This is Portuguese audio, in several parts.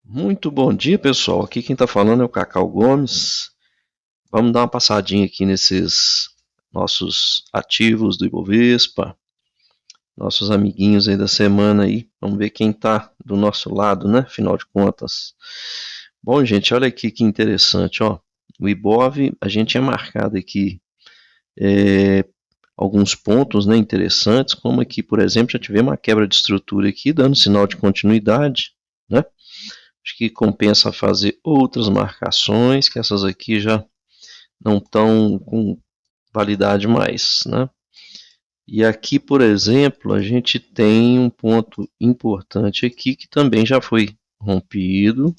Muito bom dia, pessoal. Aqui quem está falando é o Cacau Gomes. Vamos dar uma passadinha aqui nesses nossos ativos do Ibovespa, nossos amiguinhos aí da semana aí. Vamos ver quem está do nosso lado, né? Afinal de contas. Bom, gente, olha aqui que interessante, ó. O Ibov, a gente tinha marcado aqui alguns pontos, né, interessantes, como aqui, por exemplo, já tivemos uma quebra de estrutura aqui, dando sinal de continuidade, né? Acho que compensa fazer outras marcações, que essas aqui já não estão com validade mais, né? E aqui, por exemplo, a gente tem um ponto importante aqui que também já foi rompido.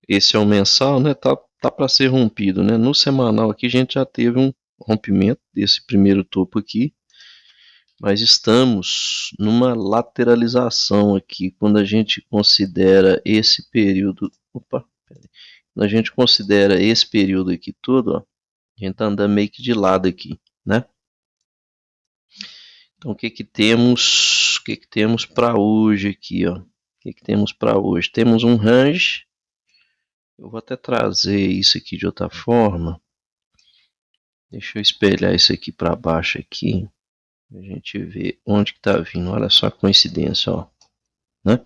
Esse é o mensal, né? Tá para ser rompido, né? No semanal aqui a gente já teve um rompimento desse primeiro topo aqui, mas estamos numa lateralização aqui quando a gente considera esse período. Opa, quando a gente considera esse período aqui todo, ó, a gente está andando meio que de lado aqui, né? Então, o que que temos? O que que temos para hoje aqui, ó? O que que temos para hoje? Temos um range. Eu vou até trazer isso aqui de outra forma. Deixa eu espelhar isso aqui para baixo aqui. A gente vê onde que tá vindo. Olha só a coincidência, ó, né?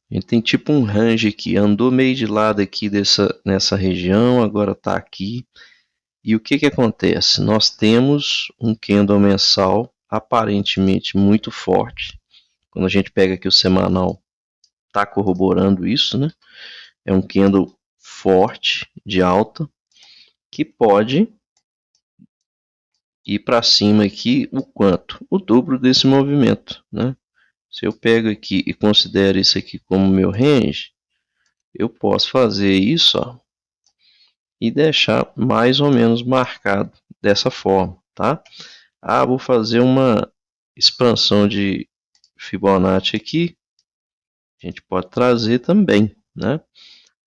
A gente tem tipo um range aqui, andou meio de lado aqui nessa região, agora está aqui. E o que que acontece? Nós temos um candle mensal aparentemente muito forte. Quando a gente pega aqui o semanal, está corroborando isso, né? É um candle forte de alta que pode ir para cima aqui o quanto? O dobro desse movimento, né? Se eu pego aqui e considero isso aqui como meu range, eu posso fazer isso, ó, e deixar mais ou menos marcado dessa forma, tá? Ah, vou fazer uma expansão de Fibonacci aqui, a gente pode trazer também, né?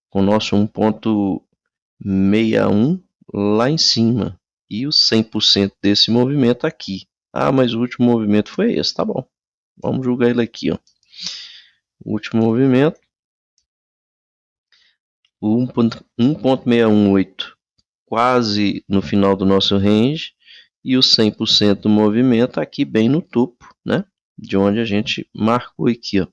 Com o nosso 1.61 lá em cima e o 100% desse movimento aqui. Ah, mas o último movimento foi esse, tá bom. Vamos julgar ele aqui, ó. O último movimento, o 1.618, quase no final do nosso range, e o 100% do movimento aqui bem no topo, né? De onde a gente marcou aqui, ó. O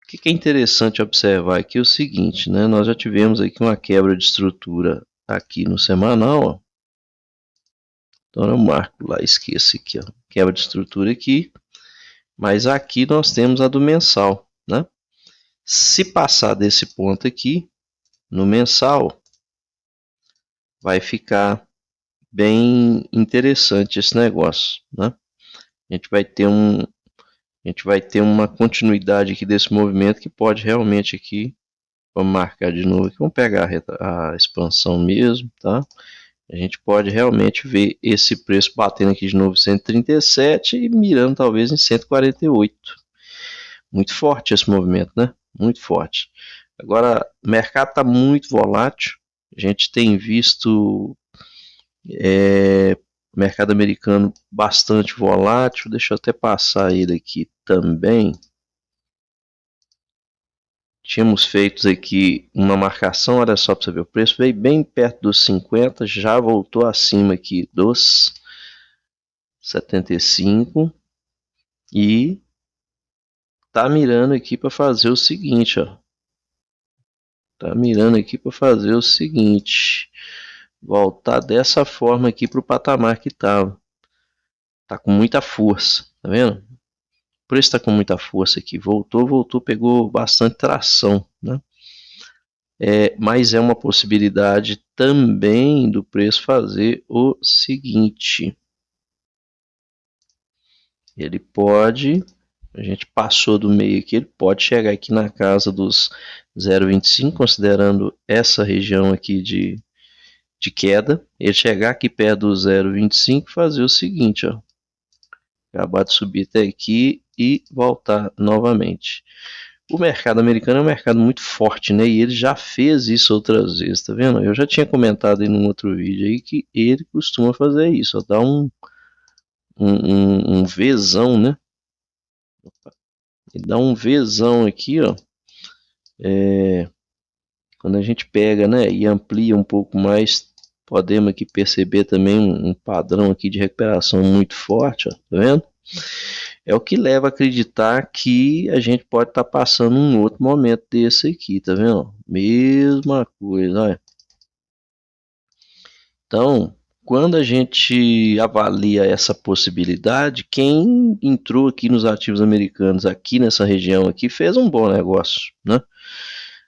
que é interessante observar aqui é o seguinte, né? Nós já tivemos aqui uma quebra de estrutura aqui no semanal, ó. Então eu marco lá, esqueço aqui, ó, quebra de estrutura aqui, mas aqui nós temos a do mensal, né? Se passar desse ponto aqui, no mensal, vai ficar bem interessante esse negócio, né? A gente vai ter uma continuidade aqui desse movimento que pode realmente aqui, vamos marcar de novo aqui, vamos pegar a expansão mesmo, tá? A gente pode realmente ver esse preço batendo aqui de novo 137 e mirando talvez em 148. Muito forte esse movimento, né? Muito forte. Agora, o mercado está muito volátil. A gente tem visto o mercado americano bastante volátil. Deixa eu até passar ele aqui também. Tínhamos feito aqui uma marcação, olha só para você ver, o preço veio bem perto dos 50, já voltou acima aqui dos 75 e tá mirando aqui para fazer o seguinte, ó. Tá mirando aqui para fazer o seguinte, voltar dessa forma aqui para o patamar que estava. Tá com muita força, tá vendo? O preço está com muita força aqui, voltou, pegou bastante tração, né? Mas é uma possibilidade também do preço fazer o seguinte. Ele pode, a gente passou do meio aqui, ele pode chegar aqui na casa dos 0,25, considerando essa região aqui de queda. Ele chegar aqui perto do 0,25 e fazer o seguinte, ó. Acabar de subir até aqui e voltar novamente. O mercado americano é um mercado muito forte, né? E ele já fez isso outras vezes, tá vendo? Eu já tinha comentado em um outro vídeo aí que ele costuma fazer isso, ó, dar um Vzão, né? Ele dá um Vzão aqui, ó. Quando a gente pega, né, e amplia um pouco mais, podemos aqui perceber também um padrão aqui de recuperação muito forte, ó, tá vendo? É o que leva a acreditar que a gente pode estar passando um outro momento desse aqui, tá vendo? Mesma coisa, olha. Então, quando a gente avalia essa possibilidade, quem entrou aqui nos ativos americanos, aqui nessa região aqui, fez um bom negócio, né?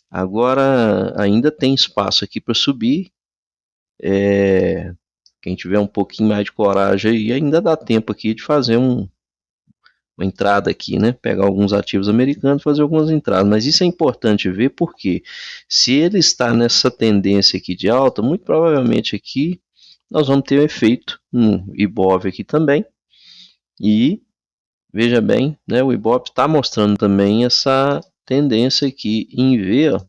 Agora, ainda tem espaço aqui para subir. Quem tiver um pouquinho mais de coragem aí, ainda dá tempo aqui de fazer uma entrada aqui, né? Pegar alguns ativos americanos, fazer algumas entradas. Mas isso é importante ver porque se ele está nessa tendência aqui de alta, muito provavelmente aqui nós vamos ter um efeito no Ibov aqui também. E veja bem, né? O Ibov está mostrando também essa tendência aqui em V, ó.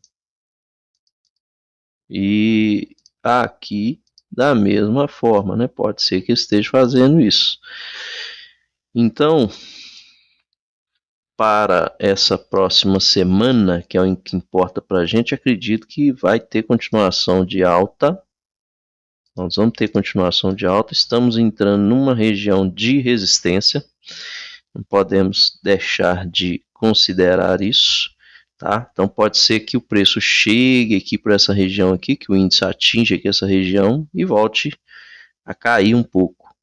E aqui da mesma forma, né? Pode ser que esteja fazendo isso. Então, para essa próxima semana, que é o que importa para a gente, acredito que vai ter continuação de alta. Nós vamos ter continuação de alta. Estamos entrando numa região de resistência. Não podemos deixar de considerar isso. Tá? Então pode ser que o preço chegue aqui para essa região aqui, que o índice atinja aqui essa região e volte a cair um pouco.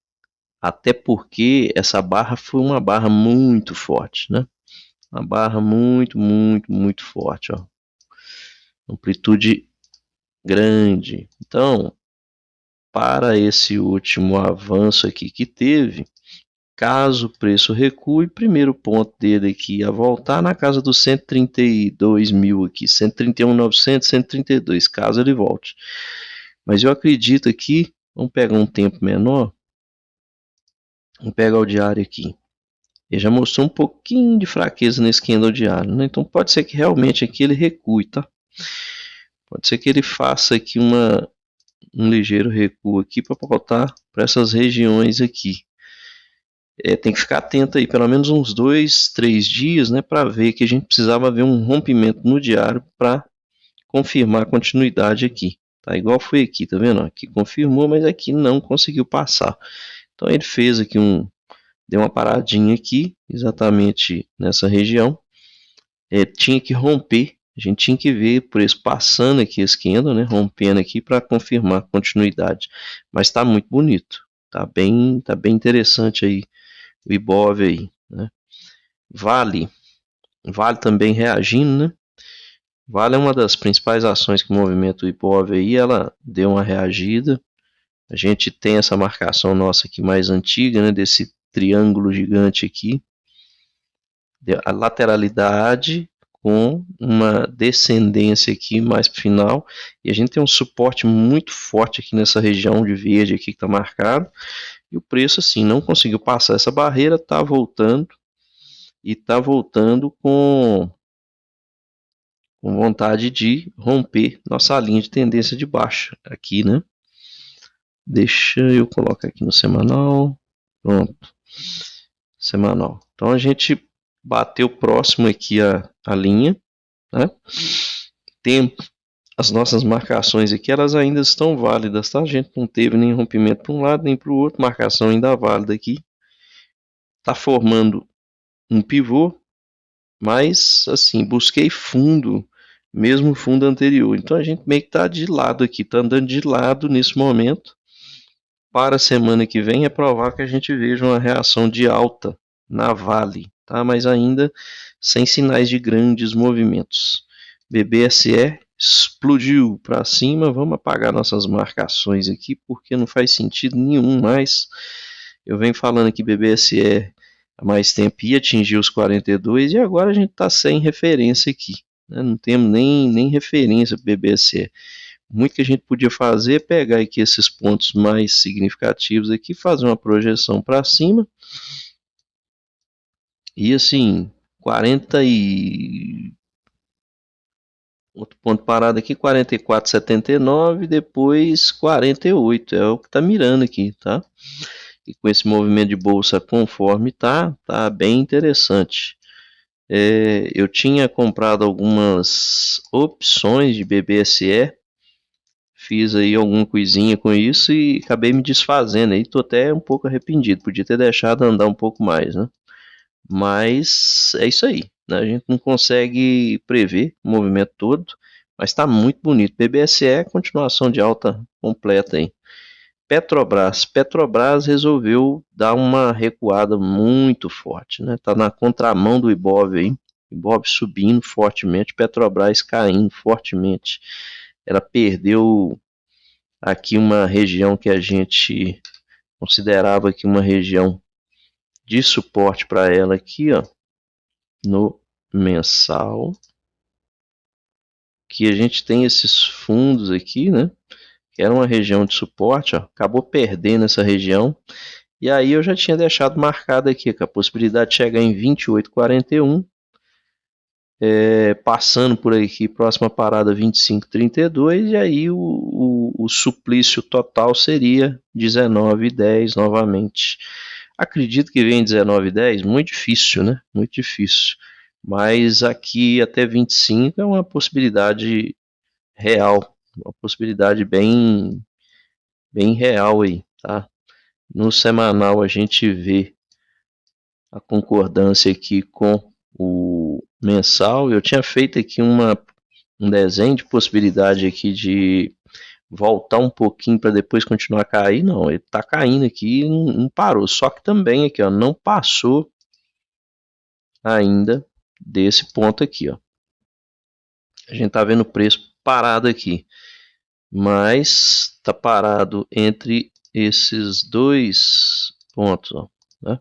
Até porque essa barra foi uma barra muito forte, né? Uma barra muito, muito, muito forte, ó. Amplitude grande. Então, para esse último avanço aqui que teve, caso o preço recue, primeiro ponto dele aqui a voltar na casa dos 132 mil aqui, 131.900, 132, caso ele volte. Mas eu acredito aqui, vamos pegar um tempo menor, vamos pegar o diário aqui. Ele já mostrou um pouquinho de fraqueza nesse candle diário, né? Então pode ser que realmente aqui ele recue, tá? Pode ser que ele faça aqui um ligeiro recuo aqui para voltar para essas regiões aqui. Tem que ficar atento aí, pelo menos uns 2, 3 dias, né, para ver que a gente precisava ver um rompimento no diário para confirmar a continuidade aqui. Tá igual foi aqui, tá vendo? Aqui confirmou, mas aqui não conseguiu passar. Então ele fez aqui deu uma paradinha aqui, exatamente nessa região. Tinha que romper, a gente tinha que ver o preço passando aqui esse candle, né, rompendo aqui para confirmar a continuidade. Mas está muito bonito, tá bem interessante aí o Ibov aí, né? Vale também reagindo, né? Vale é uma das principais ações que movimenta o Ibov aí, ela deu uma reagida. A gente tem essa marcação nossa aqui mais antiga, né, desse triângulo gigante aqui, a lateralidade com uma descendência aqui mais pro final, e a gente tem um suporte muito forte aqui nessa região de verde aqui que está marcado, e o preço assim não conseguiu passar essa barreira, está voltando, e está voltando com vontade de romper nossa linha de tendência de baixa aqui, né? Deixa eu colocar aqui no semanal, pronto, semanal. Então a gente bateu próximo aqui a linha, né? Tem as nossas marcações aqui, elas ainda estão válidas, tá? A gente não teve nem rompimento para um lado nem para o outro, marcação ainda válida aqui. Está formando um pivô, mas assim, busquei fundo, mesmo fundo anterior. Então a gente meio que está de lado aqui, está andando de lado nesse momento. Para a semana que vem é provável que a gente veja uma reação de alta na Vale, tá? Mas ainda sem sinais de grandes movimentos. BBSE explodiu para cima, vamos apagar nossas marcações aqui, porque não faz sentido nenhum mais. Eu venho falando que BBSE há mais tempo ia atingir os 42 e agora a gente está sem referência aqui, né? Não temos nem referência para BBSE. Muito que a gente podia fazer é pegar aqui esses pontos mais significativos aqui, fazer uma projeção para cima e assim, 40 e outro ponto parado aqui, 44,79, depois 48, é o que está mirando aqui, tá? E com esse movimento de bolsa conforme tá bem interessante. Eu tinha comprado algumas opções de BBSE, fiz aí alguma coisinha com isso e acabei me desfazendo aí, tô até um pouco arrependido, podia ter deixado andar um pouco mais, né? Mas é isso aí, né? A gente não consegue prever o movimento todo, mas está muito bonito. BBSE é continuação de alta completa aí. Petrobras resolveu dar uma recuada muito forte, né? Tá na contramão do Ibov aí, Ibov subindo fortemente, Petrobras caindo fortemente. Ela perdeu aqui uma região que a gente considerava aqui uma região de suporte para ela aqui, ó, no mensal, que a gente tem esses fundos aqui, né? Que era uma região de suporte, ó, acabou perdendo essa região. E aí eu já tinha deixado marcado aqui com a possibilidade de chegar em 28,41, passando por aqui, próxima parada 25,32, e aí o suplício total seria 19,10 novamente. Acredito que vem 19,10, muito difícil, né? Muito difícil. Mas aqui até 25 é uma possibilidade real, uma possibilidade bem, bem real aí, tá? No semanal a gente vê a concordância aqui com o mensal. Eu tinha feito aqui um desenho de possibilidade aqui de voltar um pouquinho para depois continuar a cair. Não, ele está caindo aqui e não parou. Só que também aqui, ó, não passou ainda desse ponto aqui, ó. A gente tá vendo o preço parado aqui, mas está parado entre esses dois pontos, ó, né?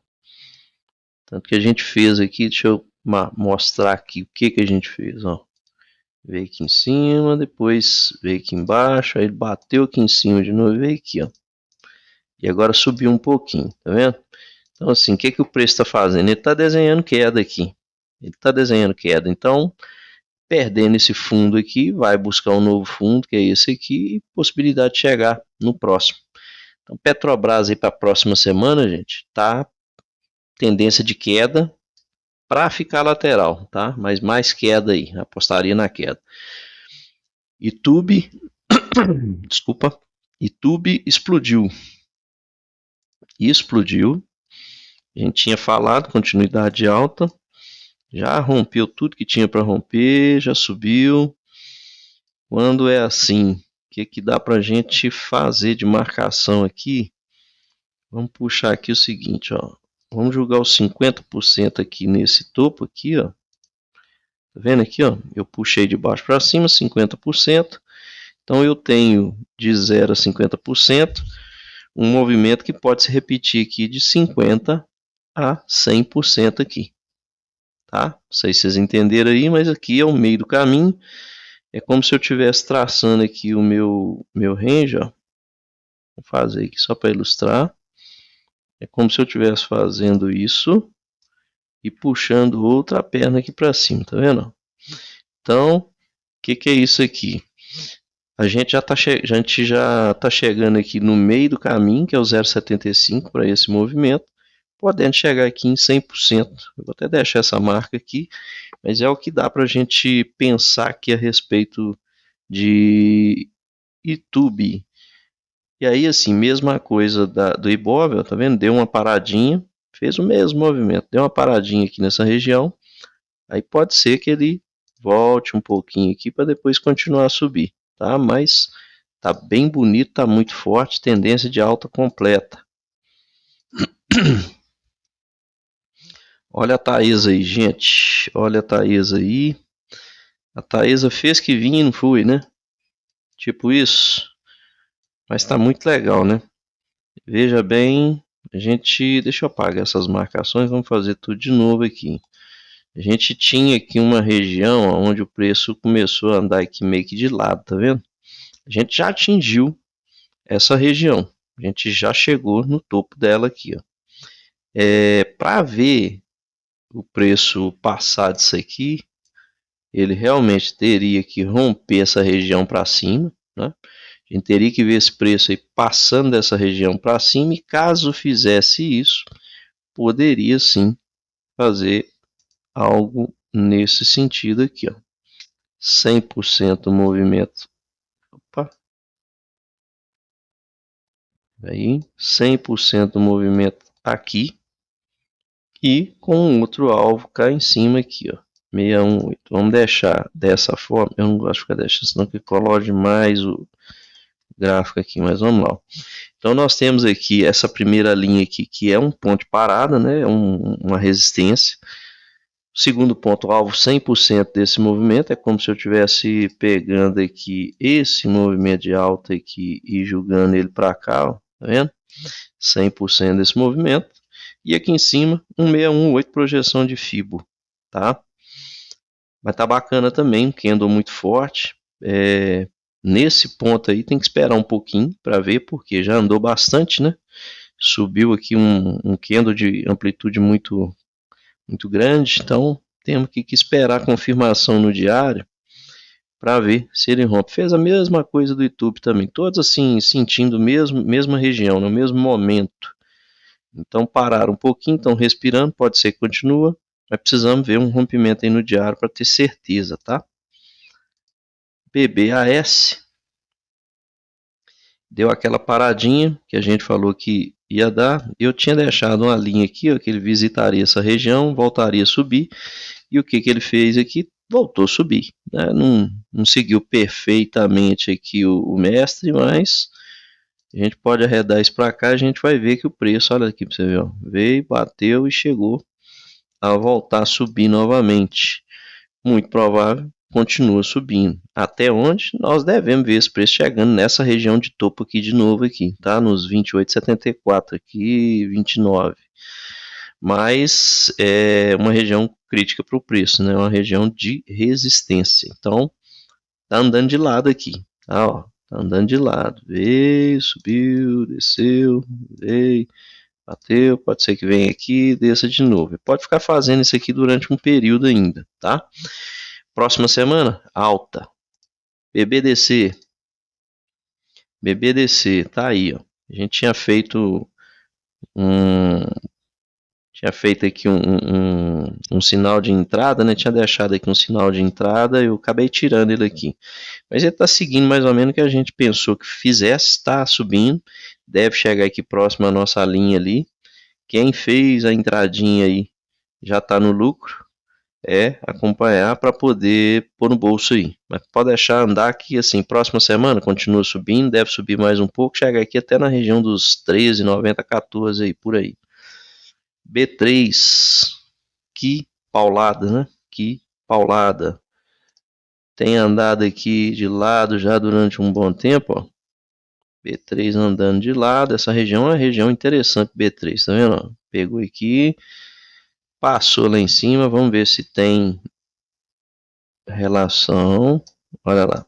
Tanto que a gente fez aqui, deixa eu mostrar aqui o que a gente fez, ó. Veio aqui em cima, depois veio aqui embaixo, aí ele bateu aqui em cima de novo e veio aqui, ó. E agora subiu um pouquinho, tá vendo? Então assim, o que o preço está fazendo? Ele está desenhando queda aqui. Ele está desenhando queda, então perdendo esse fundo aqui, vai buscar um novo fundo, que é esse aqui, e possibilidade de chegar no próximo. Então Petrobras aí para a próxima semana, gente, tá tendência de queda para ficar lateral, tá? Mas mais queda aí, apostaria na queda. YouTube, desculpa, YouTube explodiu. Explodiu. A gente tinha falado, continuidade alta. Já rompeu tudo que tinha para romper, já subiu. Quando é assim, o que dá para a gente fazer de marcação aqui? Vamos puxar aqui o seguinte, ó. Vamos jogar os 50% aqui nesse topo aqui, ó. Tá vendo aqui, ó? Eu puxei de baixo para cima, 50%. Então eu tenho de 0 a 50% um movimento que pode se repetir aqui de 50 a 100% aqui. Tá? Não sei se vocês entenderam aí, mas aqui é o meio do caminho. É como se eu estivesse traçando aqui o meu range, ó. Vou fazer aqui só para ilustrar. É como se eu estivesse fazendo isso e puxando outra perna aqui para cima, tá vendo? Então, o que é isso aqui? A gente já está chegando aqui no meio do caminho, que é o 0,75 para esse movimento, podendo chegar aqui em 100%. Eu vou até deixar essa marca aqui, mas é o que dá para a gente pensar aqui a respeito de YouTube. E aí, assim, mesma coisa do Ibov, tá vendo? Deu uma paradinha, fez o mesmo movimento, deu uma paradinha aqui nessa região, aí pode ser que ele volte um pouquinho aqui para depois continuar a subir, tá? Mas tá bem bonito, tá muito forte, tendência de alta completa. Olha a Taesa aí, gente. Olha a Taesa aí. A Taesa fez que vinha e não foi, né? Tipo isso. Mas tá muito legal, né? Veja bem, a gente... Deixa eu apagar essas marcações, vamos fazer tudo de novo aqui. A gente tinha aqui uma região onde o preço começou a andar aqui meio que de lado, tá vendo? A gente já atingiu essa região. A gente já chegou no topo dela aqui, ó. Para ver o preço passar disso aqui, ele realmente teria que romper essa região para cima, né? A gente teria que ver esse preço aí passando dessa região para cima, e caso fizesse isso, poderia sim fazer algo nesse sentido aqui, ó. 100% movimento. Opa. Aí, 100% movimento aqui. E com outro alvo cá em cima aqui, ó. 618. Vamos deixar dessa forma. Eu não gosto de ficar deixando, senão que coloque mais o gráfico aqui, mas vamos lá. Então nós temos aqui essa primeira linha aqui, que é um ponto de parada, né? Uma resistência. Segundo ponto, alvo 100% desse movimento, é como se eu estivesse pegando aqui esse movimento de alta aqui e jogando ele para cá, ó, tá vendo? 100% desse movimento. E aqui em cima, 1618 projeção de Fibo, tá? Mas tá bacana também, um candle muito forte. Nesse ponto aí tem que esperar um pouquinho para ver, porque já andou bastante, né? Subiu aqui um candle de amplitude muito grande, então temos que esperar a confirmação no diário para ver se ele rompe. Fez a mesma coisa do YouTube também, todos assim sentindo mesma região, no mesmo momento. Então pararam um pouquinho, estão respirando, pode ser que continua, mas precisamos ver um rompimento aí no diário para ter certeza, tá? BBAS deu aquela paradinha que a gente falou que ia dar. Eu tinha deixado uma linha aqui, ó, que ele visitaria essa região, voltaria a subir. E o que ele fez aqui? Voltou a subir. Né? Não seguiu perfeitamente aqui o mestre, mas a gente pode arredar isso para cá, a gente vai ver que o preço, olha aqui para você ver, ó, veio, bateu e chegou a voltar a subir novamente. Muito provável, continua subindo. Até onde? Nós devemos ver esse preço chegando nessa região de topo aqui de novo aqui, tá? Nos 28,74 aqui, 29. Mas é uma região crítica para o preço, né? Uma região de resistência. Então, tá andando de lado aqui, tá? Ó, tá andando de lado. Veio, subiu, desceu, veio, bateu. Pode ser que venha aqui, desça de novo. Pode ficar fazendo isso aqui durante um período ainda, tá? Próxima semana, alta. BBDC. BBDC, tá aí, ó. A gente tinha feito aqui um sinal de entrada, né? Tinha deixado aqui um sinal de entrada e eu acabei tirando ele aqui. Mas ele está seguindo mais ou menos o que a gente pensou que fizesse, está subindo, deve chegar aqui próximo à nossa linha ali. Quem fez a entradinha aí já está no lucro, acompanhar para poder pôr no bolso aí. Mas pode deixar andar aqui assim, próxima semana continua subindo, deve subir mais um pouco, chega aqui até na região dos 13,90, 14 aí, por aí. B3, que paulada, né? Que paulada. Tem andado aqui de lado já durante um bom tempo, ó. B3 andando de lado, essa região é uma região interessante, B3, tá vendo? Pegou aqui, passou lá em cima, vamos ver se tem relação, olha lá,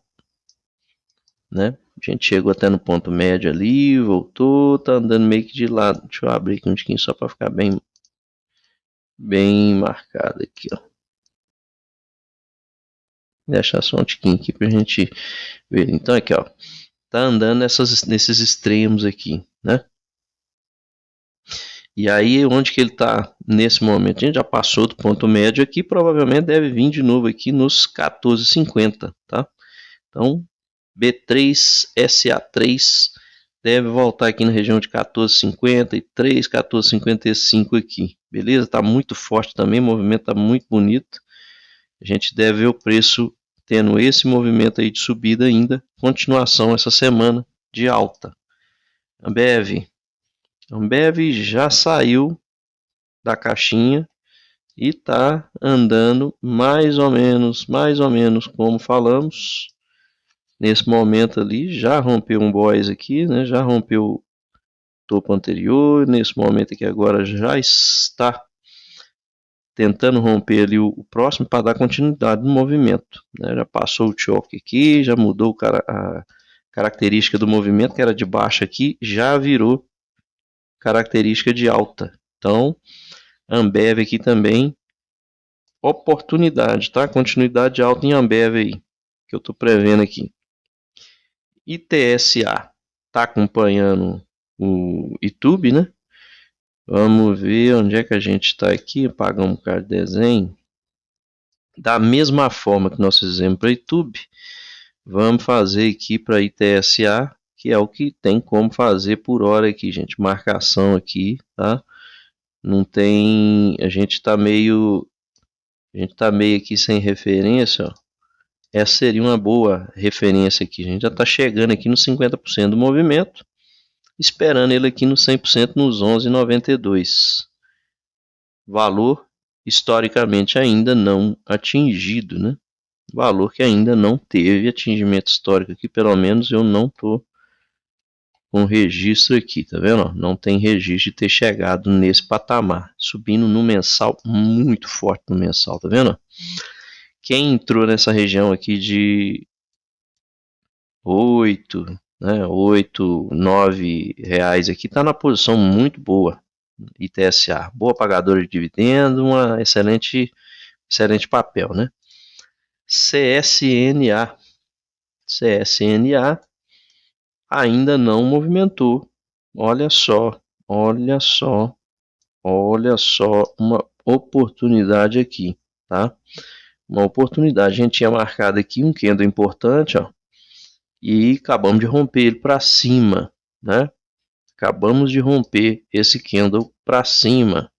né? A gente chegou até no ponto médio ali, voltou, tá andando meio que de lado. Deixa eu abrir aqui um tiquinho só para ficar bem marcado aqui, ó. Deixar só um tiquinho aqui pra gente ver. Então aqui, ó, tá andando nesses extremos aqui, né? E aí, onde que ele está nesse momento? A gente já passou do ponto médio aqui, provavelmente deve vir de novo aqui nos 14,50, tá? Então, B3SA3 deve voltar aqui na região de 14,53, 14,55 aqui, beleza? Está muito forte também, o movimento está muito bonito. A gente deve ver o preço tendo esse movimento aí de subida ainda, continuação essa semana de alta. Ambev já saiu da caixinha e está andando mais ou menos como falamos. Nesse momento ali, já rompeu um boys aqui, né? Já rompeu o topo anterior. Nesse momento aqui agora já está tentando romper ali o próximo para dar continuidade no movimento, né? Já passou o choque aqui, já mudou a característica do movimento, que era de baixa aqui, já virou característica de alta. Então, Ambev aqui também, oportunidade, tá? Continuidade de alta em Ambev aí, que eu estou prevendo aqui. ITSA tá acompanhando o YouTube, né? Vamos ver onde é que a gente está aqui. Apagamos o card desenho. Da mesma forma que nós fizemos para YouTube, vamos fazer aqui para ITSA, que é o que tem como fazer por hora aqui, gente. Marcação aqui, tá? Não tem... A gente tá meio aqui sem referência, ó. Essa seria uma boa referência aqui. A gente já está chegando aqui nos 50% do movimento, esperando ele aqui no 100% nos 11,92. Valor historicamente ainda não atingido, né? Valor que ainda não teve atingimento histórico aqui, pelo menos eu não tô com registro aqui, tá vendo? Não tem registro de ter chegado nesse patamar, subindo no mensal, muito forte no mensal, tá vendo? Quem entrou nessa região aqui de 8, né, 8, 9 reais aqui, tá na posição muito boa. ITSA, boa pagadora de dividendo, uma excelente papel, né? CSNA ainda não movimentou. Olha só uma oportunidade aqui, tá? Uma oportunidade. A gente tinha marcado aqui um candle importante, ó, e acabamos de romper ele para cima, né? Acabamos de romper esse candle para cima.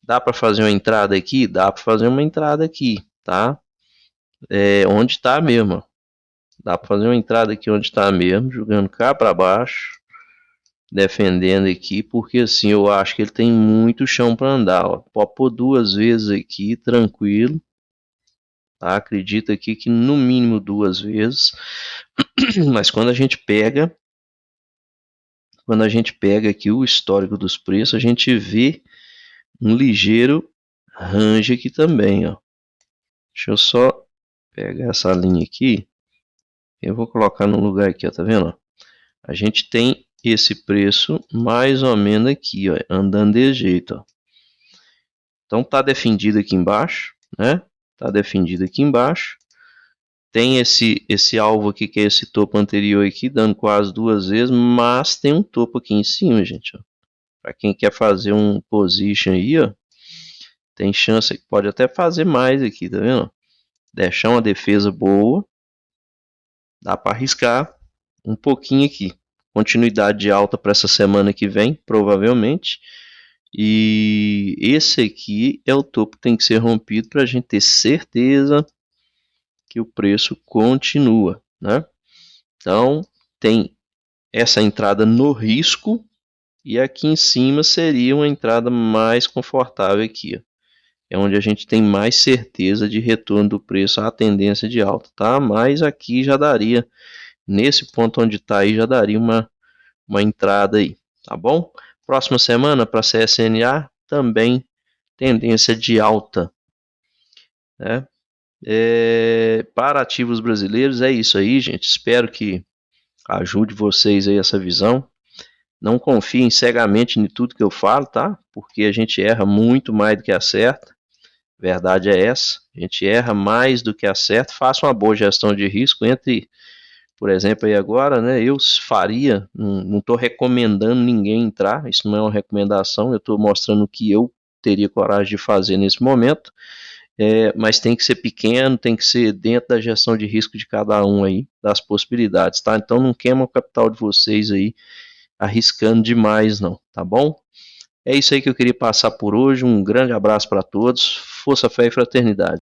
Dá para fazer uma entrada aqui? Dá para fazer uma entrada aqui, tá? Onde está mesmo. Dá para fazer uma entrada aqui onde está mesmo, jogando cá para baixo, defendendo aqui, porque assim eu acho que ele tem muito chão para andar. Ó. Pode pôr 2 vezes aqui, tranquilo. Tá? Acredito aqui que no mínimo 2 vezes. Mas quando a gente pega aqui o histórico dos preços, a gente vê um ligeiro range aqui também, ó. Deixa eu só pegar essa linha aqui. Eu vou colocar no lugar aqui, ó, tá vendo? A gente tem esse preço mais ou menos aqui, ó, andando desse jeito, ó. Então tá defendido aqui embaixo, né? Tá defendido aqui embaixo. Tem esse alvo aqui, que é esse topo anterior aqui, dando quase 2 vezes, mas tem um topo aqui em cima, gente, ó. Para quem quer fazer um position aí, ó, tem chance que pode até fazer mais aqui, tá vendo? Deixar uma defesa boa, dá para arriscar um pouquinho aqui. Continuidade de alta para essa semana que vem, provavelmente. E esse aqui é o topo que tem que ser rompido para a gente ter certeza que o preço continua, né? Então, tem essa entrada no risco e aqui em cima seria uma entrada mais confortável aqui, ó. É onde a gente tem mais certeza de retorno do preço à tendência de alta, tá? Mas aqui já daria, nesse ponto onde está aí, já daria uma entrada aí, tá bom? Próxima semana para CSNA também tendência de alta, né? Para ativos brasileiros é isso aí, gente. Espero que ajude vocês aí essa visão. Não confiem cegamente em tudo que eu falo, tá? Porque a gente erra muito mais do que acerta. Verdade é essa. A gente erra mais do que acerta. Faça uma boa gestão de risco. Entre, por exemplo, aí agora, né? Eu faria, não estou recomendando ninguém entrar. Isso não é uma recomendação. Eu estou mostrando o que eu teria coragem de fazer nesse momento. Mas tem que ser pequeno, tem que ser dentro da gestão de risco de cada um aí, das possibilidades, tá? Então não queima o capital de vocês aí, arriscando demais não, tá bom? É isso aí que eu queria passar por hoje, um grande abraço para todos, força, fé e fraternidade.